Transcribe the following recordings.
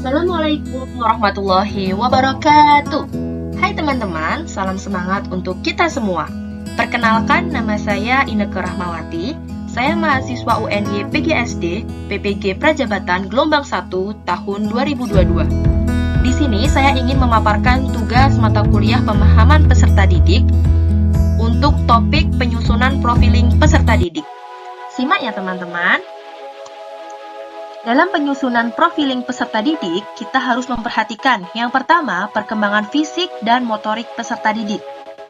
Assalamualaikum warahmatullahi wabarakatuh. Hai teman-teman, salam semangat untuk kita semua. Perkenalkan, nama saya Inneke Rahmawati. Saya mahasiswa UNY PGSD, PPG Prajabatan Gelombang 1 tahun 2022. Di sini saya ingin memaparkan tugas mata kuliah pemahaman peserta didik untuk topik penyusunan profiling peserta didik. Simak ya teman-teman. Dalam penyusunan profiling peserta didik, kita harus memperhatikan yang pertama, perkembangan fisik dan motorik peserta didik.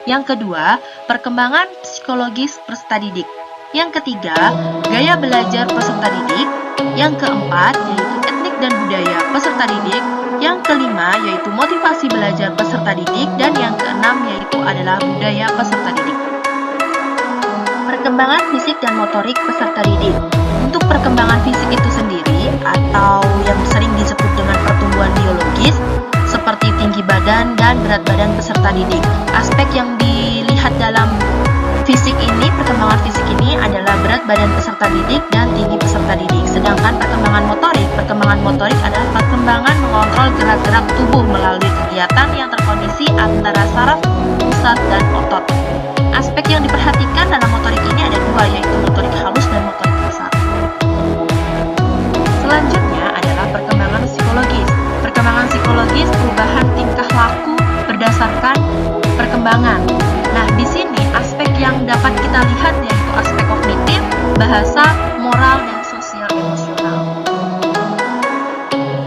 Yang kedua, perkembangan psikologis peserta didik. Yang ketiga, gaya belajar peserta didik. Yang keempat, yaitu etnik dan budaya peserta didik. Yang kelima, yaitu motivasi belajar peserta didik. Dan yang keenam, yaitu adalah budaya peserta didik. Perkembangan fisik dan motorik peserta didik. Untuk perkembangan fisik itu sendiri, atau yang sering disebut dengan pertumbuhan biologis, seperti tinggi badan dan berat badan peserta didik. Aspek yang dilihat dalam fisik ini, perkembangan fisik ini adalah berat badan peserta didik dan tinggi peserta didik. Sedangkan perkembangan motorik adalah perkembangan mengontrol gerak-gerak tubuh melalui kegiatan yang terkondisi antara saraf, pusat, dan otot. Aspek yang diperhatikan dalam motorik ini ada dua, yaitu motorik halus dan motorik kasar. Selanjutnya adalah perkembangan psikologis. Perkembangan psikologis perubahan tingkah laku berdasarkan perkembangan. Nah, di sini aspek yang dapat kita lihat yaitu aspek kognitif, bahasa, moral, dan sosial emosional.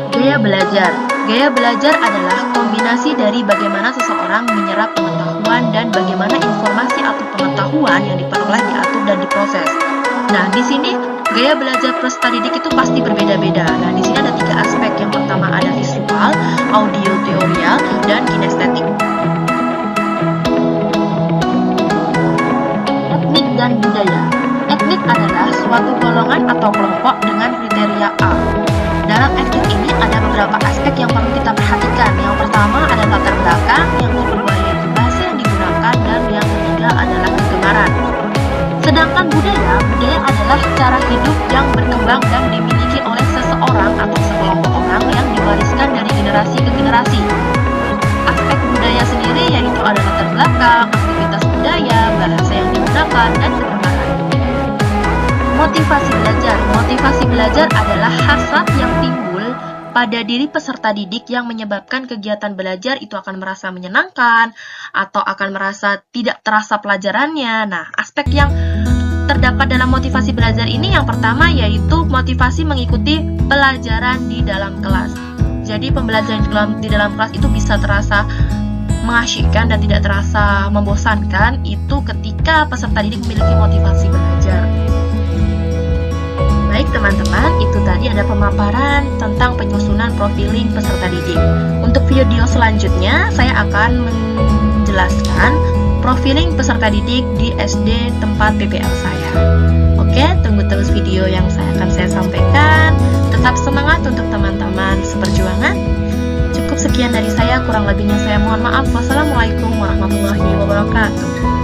Gaya belajar. Gaya belajar adalah kombinasi dari bagaimana seseorang menyerap pengetahuan dan bagaimana informasi atau pengetahuan yang diperoleh diatur dan diproses. Nah, di sini gaya belajar peserta didik itu pasti berbeda-beda. Nah, di sini ada tiga aspek. Yang pertama ada visual, audio teorial, dan kinestetik. Etnik dan budaya. Etnik adalah suatu golongan atau kelompok dengan kriteria A. Dalam etnik ini ada beberapa aspek yang perlu kita perhatikan. Yang pertama adalah latar belakang, yang kedua yaitu bahasa yang digunakan, dan yang ketiga adalah kegemaran. Sedangkan budaya adalah cara hidup yang berkembang dan dimiliki oleh seseorang atau sekelompok orang yang diwariskan dari generasi ke generasi. Aspek budaya sendiri yaitu ada latar belakang, aktivitas budaya, bahasa yang digunakan, dan kegemaran. Motivasi belajar. Motivasi belajar adalah hasrat yang timbul pada diri peserta didik yang menyebabkan kegiatan belajar itu akan merasa menyenangkan atau akan merasa tidak terasa pelajarannya. Nah, aspek yang terdapat dalam motivasi belajar ini yang pertama yaitu motivasi mengikuti pelajaran di dalam kelas. Jadi pembelajaran di dalam kelas itu bisa terasa mengasyikkan dan tidak terasa membosankan itu ketika peserta didik memiliki motivasi belajar. Baik teman-teman, itu tadi ada pemaparan tentang penyusunan profiling peserta didik. Untuk video selanjutnya, saya akan menjelaskan profiling peserta didik di SD tempat PPL saya. Oke, tunggu terus video yang akan saya sampaikan. Tetap semangat untuk teman-teman seperjuangan. Cukup sekian dari saya, kurang lebihnya saya mohon maaf. Wassalamualaikum warahmatullahi wabarakatuh.